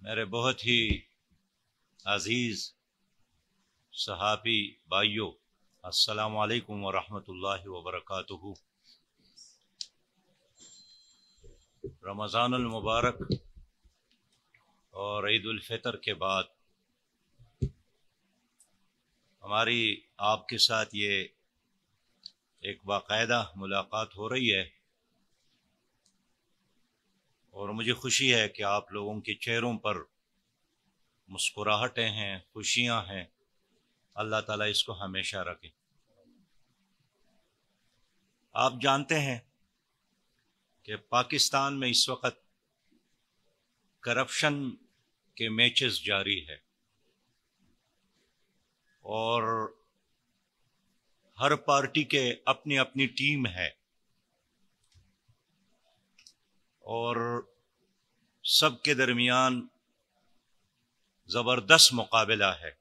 میرے بہت ہی عزیز صحابی بھائیوں، السلام علیکم ورحمۃ اللہ وبرکاتہ۔ رمضان المبارک اور عید الفطر کے بعد ہماری آپ کے ساتھ یہ ایک باقاعدہ ملاقات ہو رہی ہے، اور مجھے خوشی ہے کہ آپ لوگوں کے چہروں پر مسکراہٹیں ہیں، خوشیاں ہیں۔ اللہ تعالیٰ اس کو ہمیشہ رکھے۔ آپ جانتے ہیں کہ پاکستان میں اس وقت کرپشن کے میچز جاری ہے، اور ہر پارٹی کے اپنی اپنی ٹیم ہے، اور سب کے درمیان زبردست مقابلہ ہے۔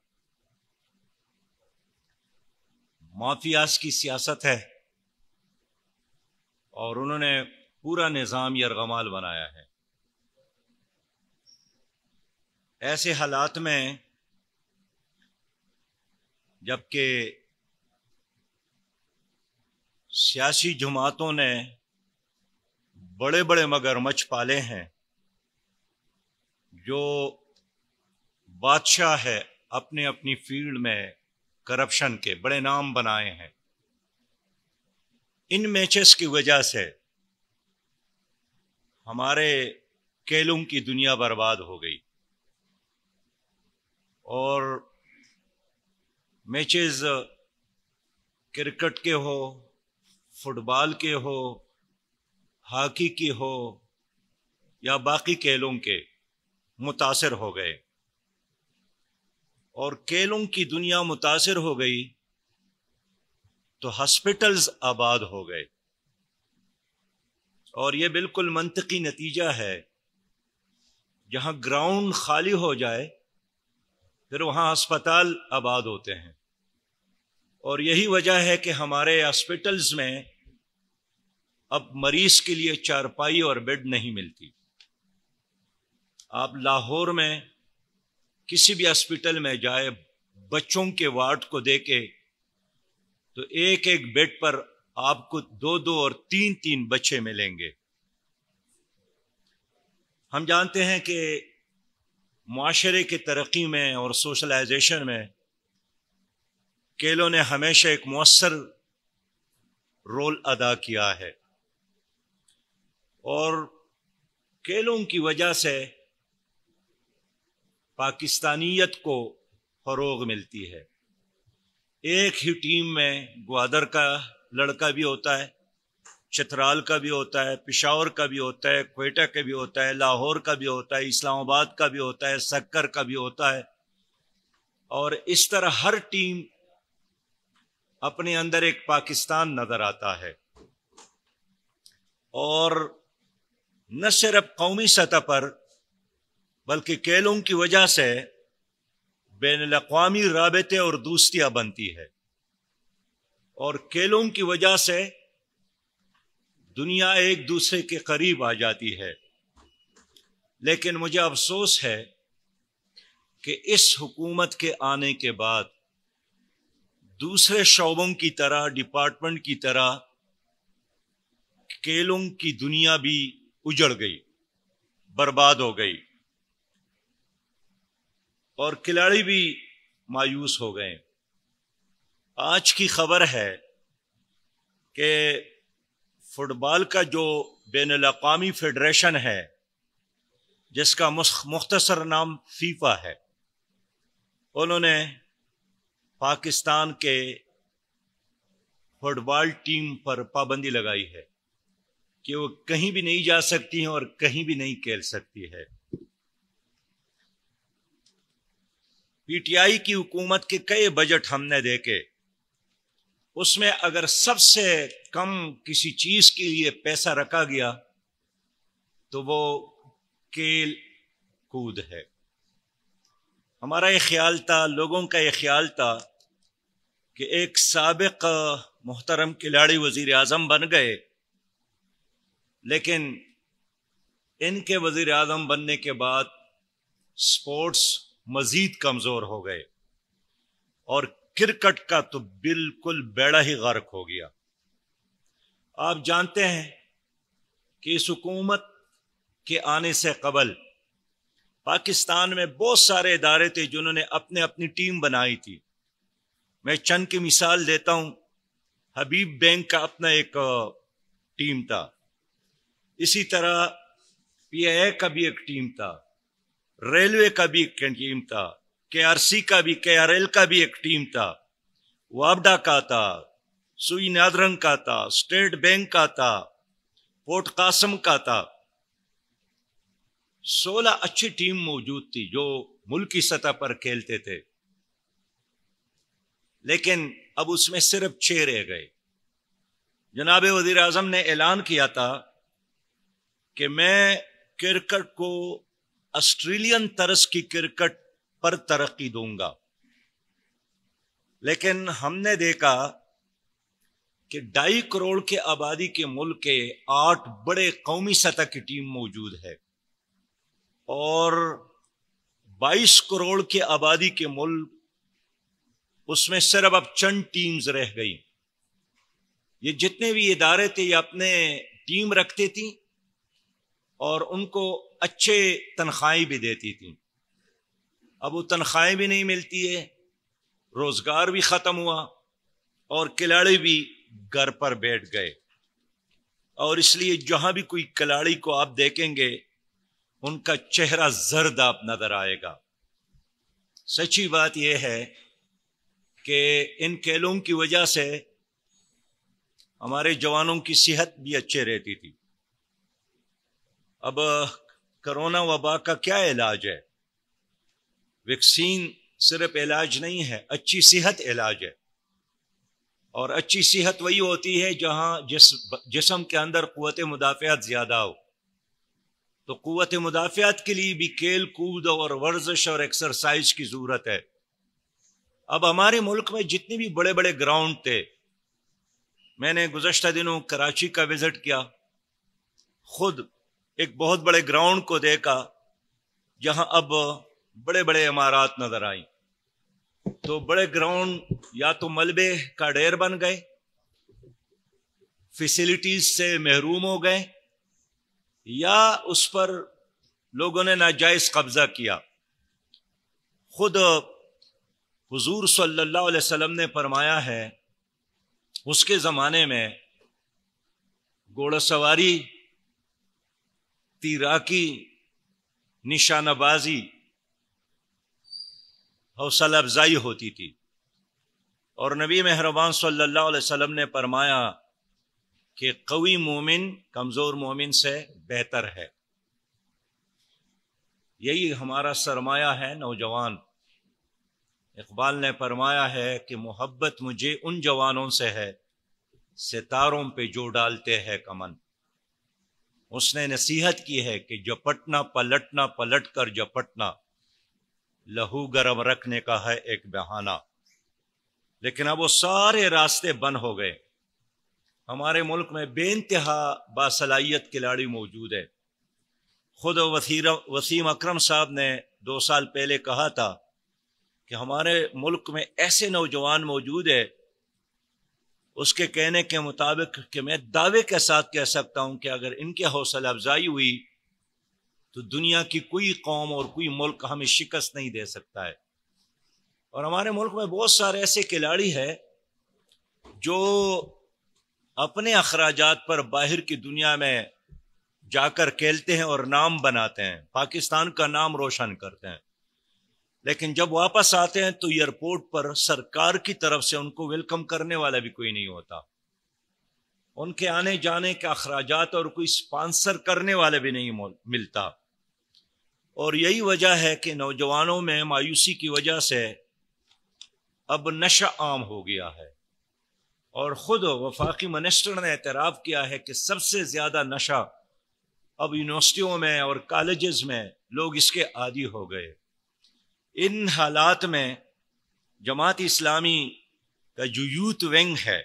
مافیاز کی سیاست ہے، اور انہوں نے پورا نظام یرغمال بنایا ہے۔ ایسے حالات میں جبکہ سیاسی جماعتوں نے بڑے بڑے مگرمچھ پالے ہیں، جو بادشاہ ہے، اپنے اپنی فیلڈ میں کرپشن کے بڑے نام بنائے ہیں، ان میچز کی وجہ سے ہمارے کھیلوں کی دنیا برباد ہو گئی۔ اور میچز کرکٹ کے ہو، فٹ بال کے ہو، ہاکی کے ہو، یا باقی کھیلوں کے متاثر ہو گئے، اور کھیلوں کی دنیا متاثر ہو گئی تو ہاسپٹلز آباد ہو گئے، اور یہ بالکل منطقی نتیجہ ہے۔ جہاں گراؤنڈ خالی ہو جائے پھر وہاں ہسپتال آباد ہوتے ہیں، اور یہی وجہ ہے کہ ہمارے ہاسپٹلز میں اب مریض کے لیے چارپائی اور بیڈ نہیں ملتی۔ آپ لاہور میں کسی بھی ہاسپٹل میں جائے، بچوں کے وارڈ کو دیکھے تو ایک ایک بیڈ پر آپ کو 2 اور 3 بچے ملیں گے۔ ہم جانتے ہیں کہ معاشرے کی ترقی میں اور سوشلائزیشن میں کھیلوں نے ہمیشہ ایک مؤثر رول ادا کیا ہے، اور کھیلوں کی وجہ سے پاکستانیت کو فروغ ملتی ہے۔ ایک ہی ٹیم میں گوادر کا لڑکا بھی ہوتا ہے، چترال کا بھی ہوتا ہے، پشاور کا بھی ہوتا ہے، کوئٹہ کا بھی ہوتا ہے، لاہور کا بھی ہوتا ہے، اسلام آباد کا بھی ہوتا ہے، سکر کا بھی ہوتا ہے، اور اس طرح ہر ٹیم اپنے اندر ایک پاکستان نظر آتا ہے۔ اور نہ صرف قومی سطح پر بلکہ کھیلوں کی وجہ سے بین الاقوامی رابطے اور دوستیاں بنتی ہے، اور کھیلوں کی وجہ سے دنیا ایک دوسرے کے قریب آ جاتی ہے۔ لیکن مجھے افسوس ہے کہ اس حکومت کے آنے کے بعد دوسرے شعبوں کی طرح، ڈپارٹمنٹ کی طرح، کھیلوں کی دنیا بھی اجڑ گئی، برباد ہو گئی، اور کھلاڑی بھی مایوس ہو گئے۔ آج کی خبر ہے کہ فٹ بال کا جو بین الاقوامی فیڈریشن ہے، جس کا مختصر نام فیفا ہے، انہوں نے پاکستان کے فٹ بال ٹیم پر پابندی لگائی ہے کہ وہ کہیں بھی نہیں جا سکتی ہیں اور کہیں بھی نہیں کھیل سکتی ہے۔ پی ٹی آئی کی حکومت کے کئی بجٹ ہم نے دیکھے، اس میں اگر سب سے کم کسی چیز کے لیے پیسہ رکھا گیا تو وہ کھیل کود ہے۔ ہمارا یہ خیال تھا، لوگوں کا یہ خیال تھا کہ ایک سابق محترم کھلاڑی وزیر اعظم بن گئے، لیکن ان کے وزیر اعظم بننے کے بعد سپورٹس مزید کمزور ہو گئے اور کرکٹ کا تو بالکل بیڑا ہی غرق ہو گیا۔ آپ جانتے ہیں کہ اس حکومت کے آنے سے قبل پاکستان میں بہت سارے ادارے تھے جنہوں نے اپنی ٹیم بنائی تھی۔ میں چند کی مثال دیتا ہوں۔ حبیب بینک کا اپنا ایک ٹیم تھا، اسی طرح پی آئی اے کا بھی ایک ٹیم تھا، ریلوے کا بھی ایک ٹیم تھا، کے آر سی کا بھی، کے آر ایل کا بھی ایک ٹیم تھا، وابڈا کا تھا، سوئی نادرنگ کا تھا، اسٹیٹ بینک کا تھا، پورٹ قاسم کا تھا۔ 16 اچھی ٹیم موجود تھی جو ملکی سطح پر کھیلتے تھے، لیکن اب اس میں صرف 6 رہ گئے۔ جناب وزیر اعظم نے اعلان کیا تھا کہ میں کرکٹ کو آسٹریلین طرز کی کرکٹ پر ترقی دوں گا، لیکن ہم نے دیکھا کہ 2.5 کروڑ کے آبادی کے ملک کے 8 بڑے قومی سطح کی ٹیم موجود ہے اور 22 کروڑ کے آبادی کے ملک، اس میں صرف اب چند ٹیمز رہ گئی۔ یہ جتنے بھی ادارے تھے یہ اپنے ٹیم رکھتے تھیں اور ان کو اچھے تنخواہیں بھی دیتی تھیں۔ اب وہ تنخواہیں بھی نہیں ملتی ہے، روزگار بھی ختم ہوا اور کھلاڑی بھی گھر پر بیٹھ گئے، اور اس لیے جہاں بھی کوئی کھلاڑی کو آپ دیکھیں گے ان کا چہرہ زرد آپ نظر آئے گا۔ سچی بات یہ ہے کہ ان کھیلوں کی وجہ سے ہمارے جوانوں کی صحت بھی اچھے رہتی تھی۔ اب کرونا وبا کا کیا علاج ہے؟ ویکسین صرف علاج نہیں ہے، اچھی صحت علاج ہے، اور اچھی صحت وہی ہوتی ہے جہاں جسم کے اندر قوت مدافعت زیادہ ہو۔ تو قوت مدافعت کے لیے بھی کھیل کود اور ورزش اور ایکسرسائز کی ضرورت ہے۔ اب ہمارے ملک میں جتنے بھی بڑے بڑے گراؤنڈ تھے، میں نے گزشتہ دنوں کراچی کا وزٹ کیا، خود ایک بہت بڑے گراؤنڈ کو دیکھا جہاں اب بڑے بڑے عمارات نظر آئیں۔ تو بڑے گراؤنڈ یا تو ملبے کا ڈھیر بن گئے، فیسلٹیز سے محروم ہو گئے، یا اس پر لوگوں نے ناجائز قبضہ کیا۔ خود حضور صلی اللہ علیہ وسلم نے فرمایا ہے اس کے زمانے میں گھوڑا سواری، تیراکی، نشانہ بازی، حوصلہ افزائی ہوتی تھی، اور نبی مہربان صلی اللہ علیہ وسلم نے فرمایا کہ قوی مومن کمزور مومن سے بہتر ہے۔ یہی ہمارا سرمایہ ہے نوجوان۔ اقبال نے فرمایا ہے کہ محبت مجھے ان جوانوں سے ہے ستاروں پہ جو ڈالتے ہیں کمن۔ اس نے نصیحت کی ہے کہ جپٹنا پلٹنا، پلٹ کر جپٹنا، لہو گرم رکھنے کا ہے ایک بہانہ۔ لیکن اب وہ سارے راستے بند ہو گئے۔ ہمارے ملک میں بے انتہا باصلاحیت کھلاڑی موجود ہے۔ خود وسیم اکرم صاحب نے 2 سال پہلے کہا تھا کہ ہمارے ملک میں ایسے نوجوان موجود ہے، اس کے کہنے کے مطابق کہ میں دعوے کے ساتھ کہہ سکتا ہوں کہ اگر ان کی حوصلہ افزائی ہوئی تو دنیا کی کوئی قوم اور کوئی ملک ہمیں شکست نہیں دے سکتا ہے۔ اور ہمارے ملک میں بہت سارے ایسے کھلاڑی ہیں جو اپنے اخراجات پر باہر کی دنیا میں جا کر کھیلتے ہیں اور نام بناتے ہیں، پاکستان کا نام روشن کرتے ہیں، لیکن جب واپس آتے ہیں تو ایئرپورٹ پر سرکار کی طرف سے ان کو ویلکم کرنے والا بھی کوئی نہیں ہوتا، ان کے آنے جانے کے اخراجات اور کوئی سپانسر کرنے والا بھی نہیں ملتا۔ اور یہی وجہ ہے کہ نوجوانوں میں مایوسی کی وجہ سے اب نشہ عام ہو گیا ہے، اور خود وفاقی منسٹر نے اعتراف کیا ہے کہ سب سے زیادہ نشہ اب یونیورسٹیوں میں اور کالجز میں لوگ اس کے عادی ہو گئے۔ ان حالات میں جماعت اسلامی کا جو یوتھ ونگ ہے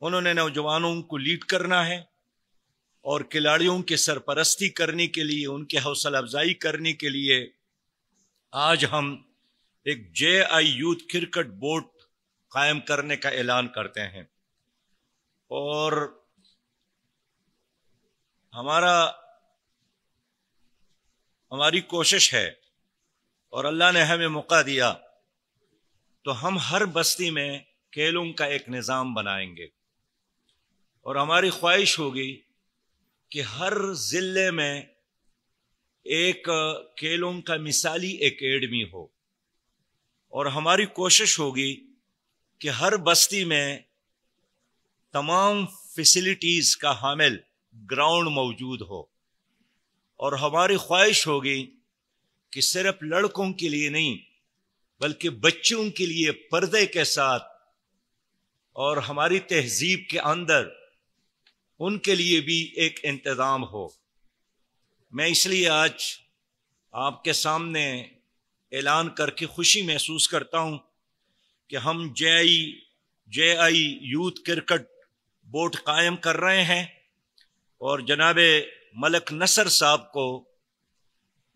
انہوں نے نوجوانوں کو لیڈ کرنا ہے اور کھلاڑیوں کی سرپرستی کرنے کے لیے، ان کی حوصلہ افزائی کرنے کے لیے آج ہم ایک JI یوتھ کرکٹ بورڈ قائم کرنے کا اعلان کرتے ہیں، اور ہماری کوشش ہے، اور اللہ نے ہمیں موقع دیا تو ہم ہر بستی میں کھیلوں کا ایک نظام بنائیں گے، اور ہماری خواہش ہوگی کہ ہر ضلع میں ایک کھیلوں کا مثالی اکیڈمی ہو، اور ہماری کوشش ہوگی کہ ہر بستی میں تمام فیسلٹیز کا حامل گراؤنڈ موجود ہو، اور ہماری خواہش ہوگی کہ صرف لڑکوں کے لیے نہیں بلکہ بچوں کے لیے پردے کے ساتھ اور ہماری تہذیب کے اندر ان کے لیے بھی ایک انتظام ہو۔ میں اس لیے آج آپ کے سامنے اعلان کر کے خوشی محسوس کرتا ہوں کہ ہم JI یوتھ کرکٹ بورڈ قائم کر رہے ہیں، اور جناب ملک نصر صاحب کو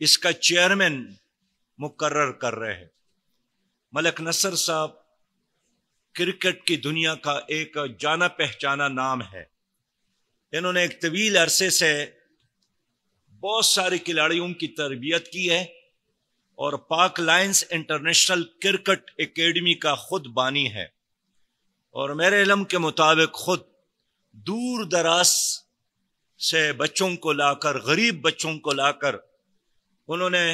اس کا چیئرمین مقرر کر رہے ہیں۔ ملک نصر صاحب کرکٹ کی دنیا کا ایک جانا پہچانا نام ہے۔ انہوں نے ایک طویل عرصے سے بہت سارے کھلاڑیوں کی تربیت کی ہے، اور پاک لائنز انٹرنیشنل کرکٹ اکیڈمی کا خود بانی ہے، اور میرے علم کے مطابق خود دور دراز سے بچوں کو لا کر، غریب بچوں کو لا کر انہوں نے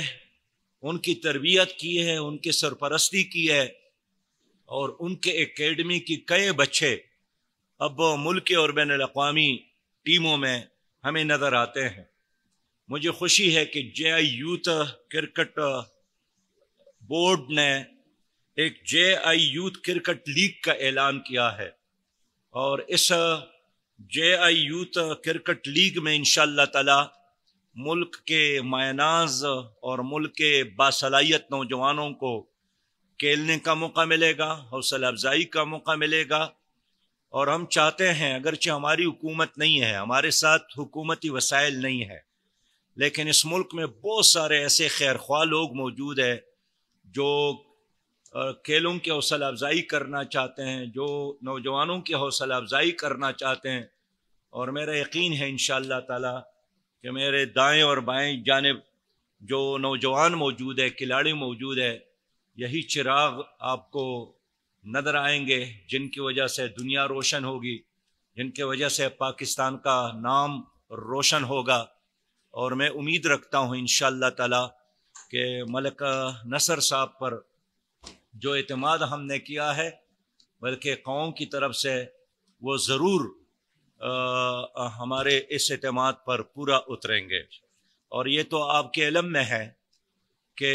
ان کی تربیت کی ہے، ان کی سرپرستی کی ہے، اور ان کے اکیڈمی کی کئی بچے اب ملکی اور بین الاقوامی ٹیموں میں ہمیں نظر آتے ہیں۔ مجھے خوشی ہے کہ JI یوتھ کرکٹ بورڈ نے ایک JI یوتھ کرکٹ لیگ کا اعلان کیا ہے، اور اس JI یوتھ کرکٹ لیگ میں انشاءاللہ تعالی ملک کے مایہ ناز اور ملک کے باصلاحیت نوجوانوں کو کھیلنے کا موقع ملے گا، حوصلہ افزائی کا موقع ملے گا، اور ہم چاہتے ہیں، اگرچہ ہماری حکومت نہیں ہے، ہمارے ساتھ حکومتی وسائل نہیں ہے، لیکن اس ملک میں بہت سارے ایسے خیر خواہ لوگ موجود ہیں جو کھیلوں کی حوصلہ افزائی کرنا چاہتے ہیں، جو نوجوانوں کی حوصلہ افزائی کرنا چاہتے ہیں، اور میرا یقین ہے انشاءاللہ تعالی کہ میرے دائیں اور بائیں جانب جو نوجوان موجود ہے، کھلاڑی موجود ہے، یہی چراغ آپ کو نظر آئیں گے جن کی وجہ سے دنیا روشن ہوگی، جن کی وجہ سے پاکستان کا نام روشن ہوگا، اور میں امید رکھتا ہوں انشاءاللہ تعالی کہ ملک نصر صاحب پر جو اعتماد ہم نے کیا ہے، بلکہ قوم کی طرف سے وہ ضرور ہمارے اس اعتماد پر پورا اتریں گے۔ اور یہ تو آپ کے علم میں ہے کہ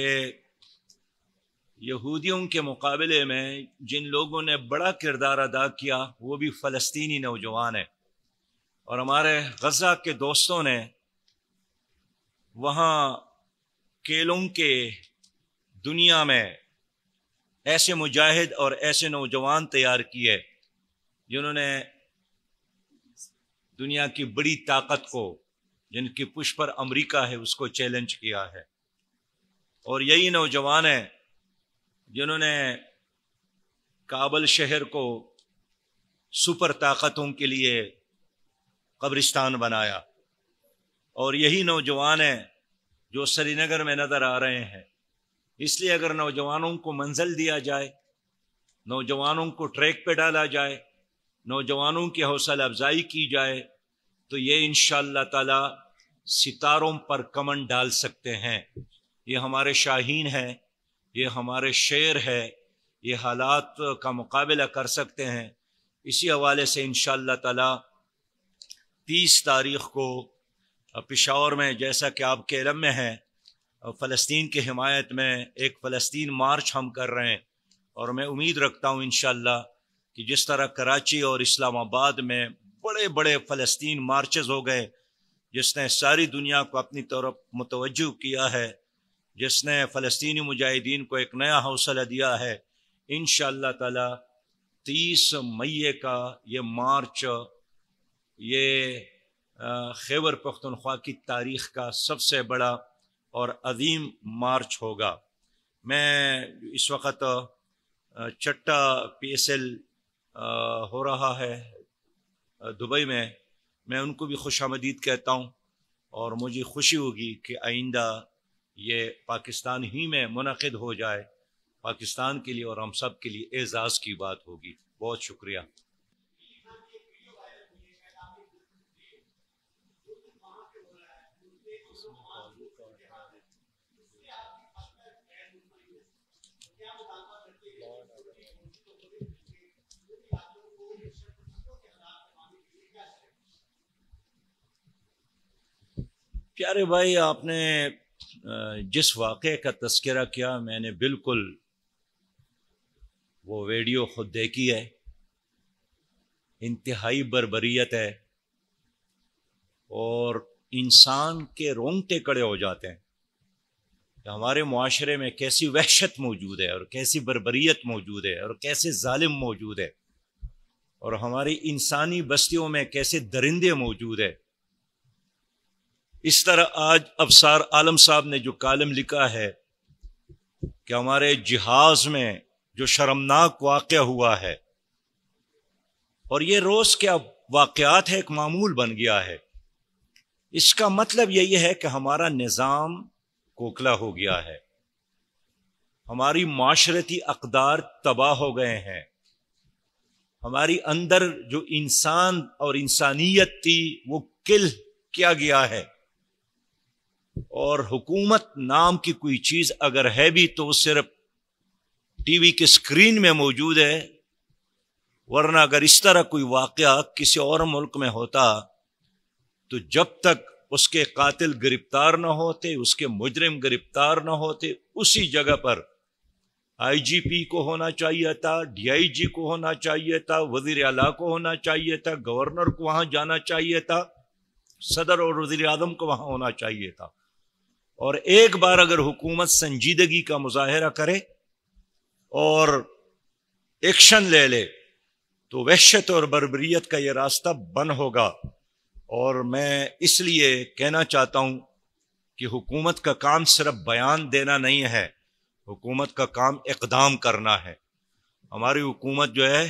یہودیوں کے مقابلے میں جن لوگوں نے بڑا کردار ادا کیا وہ بھی فلسطینی نوجوان ہیں، اور ہمارے غزہ کے دوستوں نے وہاں کھیلوں کے دنیا میں ایسے مجاہد اور ایسے نوجوان تیار کیے جنہوں نے دنیا کی بڑی طاقت کو، جن کی پشت پر امریکہ ہے، اس کو چیلنج کیا ہے، اور یہی نوجوان ہیں جنہوں نے کابل شہر کو سپر طاقتوں کے لیے قبرستان بنایا، اور یہی نوجوان ہیں جو سری نگر میں نظر آ رہے ہیں۔ اس لیے اگر نوجوانوں کو منزل دیا جائے، نوجوانوں کو ٹریک پہ ڈالا جائے، نوجوانوں کی حوصلہ افزائی کی جائے، تو یہ انشاءاللہ تعالی ستاروں پر کمن ڈال سکتے ہیں۔ یہ ہمارے شاہین ہیں، یہ ہمارے شیر ہے، یہ حالات کا مقابلہ کر سکتے ہیں۔ اسی حوالے سے انشاءاللہ تعالی 30 تاریخ کو پشاور میں، جیسا کہ آپ کے علم میں ہے، فلسطین کی حمایت میں ایک فلسطین مارچ ہم کر رہے ہیں، اور میں امید رکھتا ہوں انشاءاللہ کہ جس طرح کراچی اور اسلام آباد میں بڑے بڑے فلسطین مارچز ہو گئے، جس نے ساری دنیا کو اپنی طرف متوجہ کیا ہے، جس نے فلسطینی مجاہدین کو ایک نیا حوصلہ دیا ہے، انشاءاللہ تعالی 30 مئی کا یہ مارچ، یہ خیبر پختونخوا کی تاریخ کا سب سے بڑا اور عظیم مارچ ہوگا۔ میں اس وقت چٹا PSL ہو رہا ہے دبئی میں ان کو بھی خوش آمدید کہتا ہوں، اور مجھے خوشی ہوگی کہ آئندہ یہ پاکستان ہی میں منعقد ہو جائے، پاکستان کے لیے اور ہم سب کے لیے اعزاز کی بات ہوگی۔ بہت شکریہ۔ پیارے بھائی، آپ نے جس واقعے کا تذکرہ کیا، میں نے بالکل وہ ویڈیو خود دیکھی ہے۔ انتہائی بربریت ہے، اور انسان کے رونگٹے کڑے ہو جاتے ہیں کہ ہمارے معاشرے میں کیسی وحشت موجود ہے، اور کیسی بربریت موجود ہے، اور کیسے ظالم موجود ہے، اور ہماری انسانی بستیوں میں کیسے درندے موجود ہے۔ اس طرح آج ابصار عالم صاحب نے جو کالم لکھا ہے کہ ہمارے جہاز میں جو شرمناک واقعہ ہوا ہے، اور یہ روز کیا واقعات ہے، ایک معمول بن گیا ہے، اس کا مطلب یہی ہے کہ ہمارا نظام کھوکھلا ہو گیا ہے، ہماری معاشرتی اقدار تباہ ہو گئے ہیں، ہماری اندر جو انسان اور انسانیت تھی وہ کل کیا گیا ہے، اور حکومت نام کی کوئی چیز اگر ہے بھی تو وہ صرف ٹی وی کے اسکرین میں موجود ہے، ورنہ اگر اس طرح کوئی واقعہ کسی اور ملک میں ہوتا تو جب تک اس کے قاتل گرفتار نہ ہوتے، اس کے مجرم گرفتار نہ ہوتے، اسی جگہ پر IGP کو ہونا چاہیے تھا، DIG کو ہونا چاہیے تھا، وزیر اعلیٰ کو ہونا چاہیے تھا، گورنر کو وہاں جانا چاہیے تھا، صدر اور وزیر اعظم کو وہاں ہونا چاہیے تھا، اور ایک بار اگر حکومت سنجیدگی کا مظاہرہ کرے اور ایکشن لے لے تو وحشت اور بربریت کا یہ راستہ بند ہوگا۔ اور میں اس لیے کہنا چاہتا ہوں کہ حکومت کا کام صرف بیان دینا نہیں ہے، حکومت کا کام اقدام کرنا ہے۔ ہماری حکومت جو ہے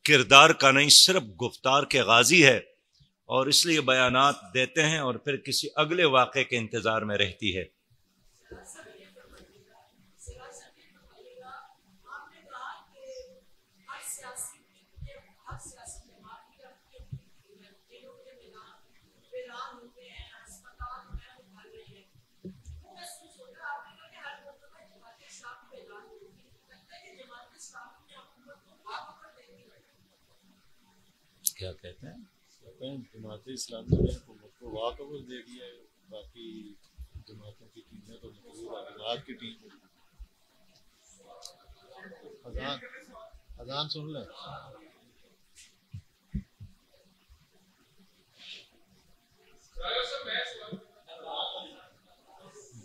کردار کا نہیں، صرف گفتار کے غازی ہے، اور اس لیے بیانات دیتے ہیں اور پھر کسی اگلے واقعے کے انتظار میں رہتی ہے۔ کیا کہتے ہیں؟ جماعت اسلامی نے حکومت کو واقعہ دے دیا ہے، باقی جماعتوں کی ٹیمیں تو مقبول ہے۔ آج کی ٹیم اذان سن لیں۔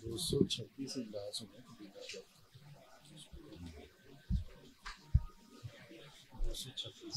236 اجلاس ہوئے 236۔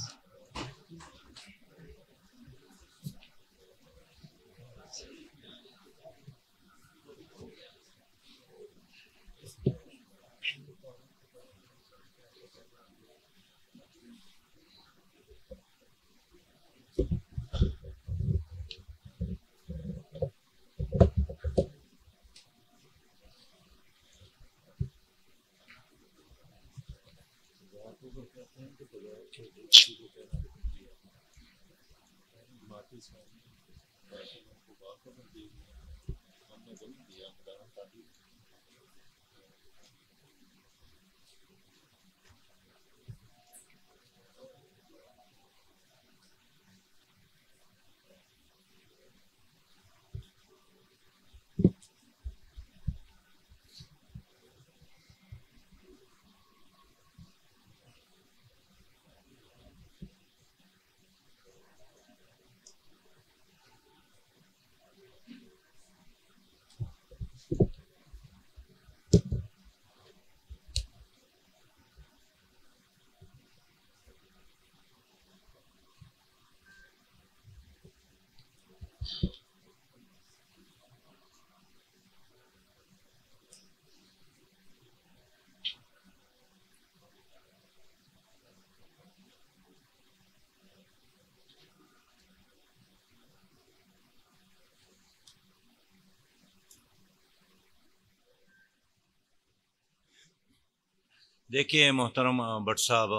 دیکھیے محترم بٹ صاحب،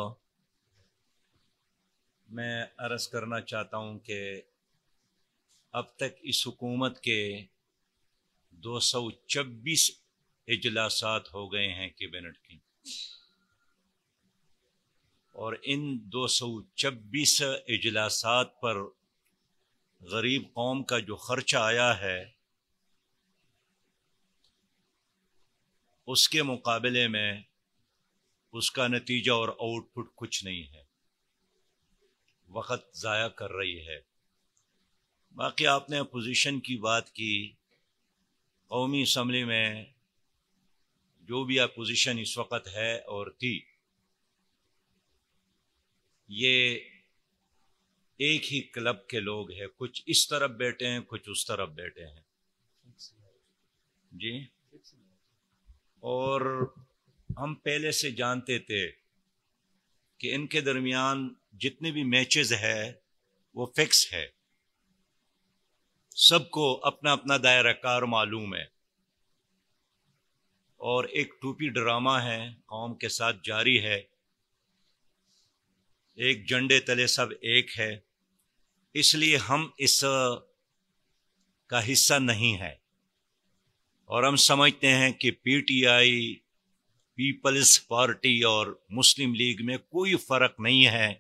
میں عرض کرنا چاہتا ہوں کہ اب تک اس حکومت کے 226 اجلاسات ہو گئے ہیں کیبنٹ کی، اور ان 226 اجلاسات پر غریب قوم کا جو خرچہ آیا ہے اس کے مقابلے میں اس کا نتیجہ اور آؤٹ پٹ کچھ نہیں ہے، وقت ضائع کر رہی ہے۔ باقی آپ نے اپوزیشن کی بات کی، قومی اسمبلی میں جو بھی اپوزیشن اس وقت ہے اور تھی، یہ ایک ہی کلب کے لوگ ہیں، کچھ اس طرف بیٹھے ہیں کچھ اس طرف بیٹھے ہیں جی۔ اور ہم پہلے سے جانتے تھے کہ ان کے درمیان جتنے بھی میچز ہے وہ فکس ہے، سب کو اپنا اپنا دائرہ کار معلوم ہے، اور ایک ٹوپی ڈرامہ ہے قوم کے ساتھ جاری ہے، ایک جھنڈے تلے سب ایک ہے، اس لیے ہم اس کا حصہ نہیں ہے، اور ہم سمجھتے ہیں کہ P T I, Peoples Party اور مسلم لیگ میں کوئی فرق نہیں ہے،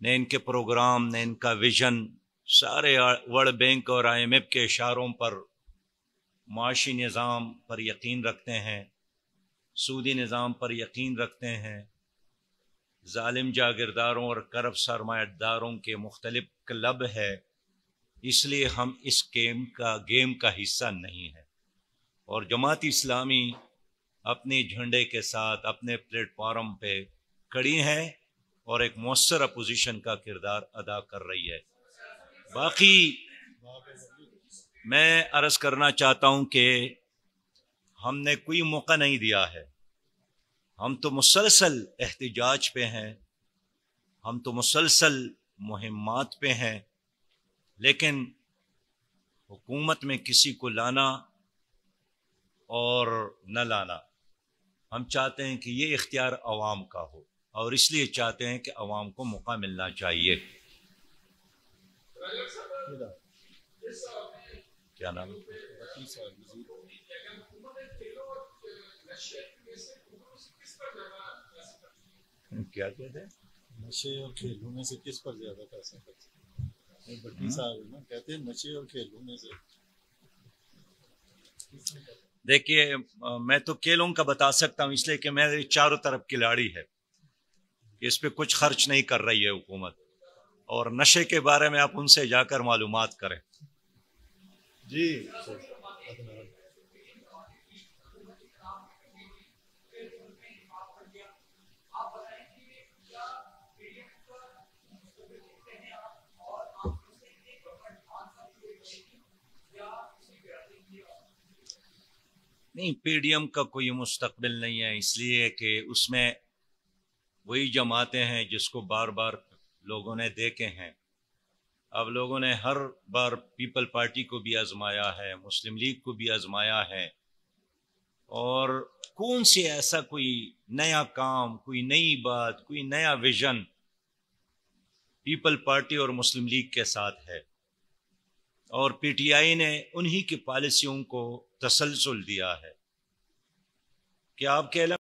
نہ ان کے پروگرام نہ ان کا ویژن، سارے ورلڈ بینک اور آئی ایم ایف کے اشاروں پر معاشی نظام پر یقین رکھتے ہیں، سودی نظام پر یقین رکھتے ہیں، ظالم جاگیرداروں اور کرپٹ سرمایہ داروں کے مختلف کلب ہے، اس لیے ہم اس گیم کا حصہ نہیں ہے۔ اور جماعت اسلامی اپنے جھنڈے کے ساتھ اپنے پلیٹ فارم پہ کھڑی ہے اور ایک مؤثر اپوزیشن کا کردار ادا کر رہی ہے۔ باقی میں عرض کرنا چاہتا ہوں کہ ہم نے کوئی موقع نہیں دیا ہے، ہم تو مسلسل احتجاج پہ ہیں، ہم تو مسلسل مہمات پہ ہیں، لیکن حکومت میں کسی کو لانا اور نہ لانا، ہم چاہتے ہیں کہ یہ اختیار عوام کا ہو، اور اس لیے چاہتے ہیں کہ عوام کو موقع ملنا چاہیے۔ کیا نام ہے؟ کیا کہتے ہیں؟ نشے اور کھیلوں میں سے کس پر زیادہ پیسہ خرچ؟ بٹی صاحب نا کہتے ہیں نشے اور کھیلوں میں سے۔ دیکھیے میں تو کھیلوں کا بتا سکتا ہوں، اس لیے کہ میرے چاروں طرف کھلاڑی ہے، اس پہ کچھ خرچ نہیں کر رہی ہے حکومت، اور نشے کے بارے میں آپ ان سے جا کر معلومات کریں۔ جی نہیں، پی ڈی ایم کا کوئی مستقبل نہیں ہے، اس لیے کہ اس میں وہی جماعتیں ہیں جس کو بار بار لوگوں نے دیکھے ہیں۔ اب لوگوں نے ہر بار پیپل پارٹی کو بھی آزمایا ہے، مسلم لیگ کو بھی آزمایا ہے، اور کون سے ایسا کوئی نیا کام، کوئی نئی بات، کوئی نیا ویژن پیپل پارٹی اور مسلم لیگ کے ساتھ ہے، اور پی ٹی آئی نے انہی کی پالیسیوں کو تسلسل دیا ہے۔ کیا آپ کے علم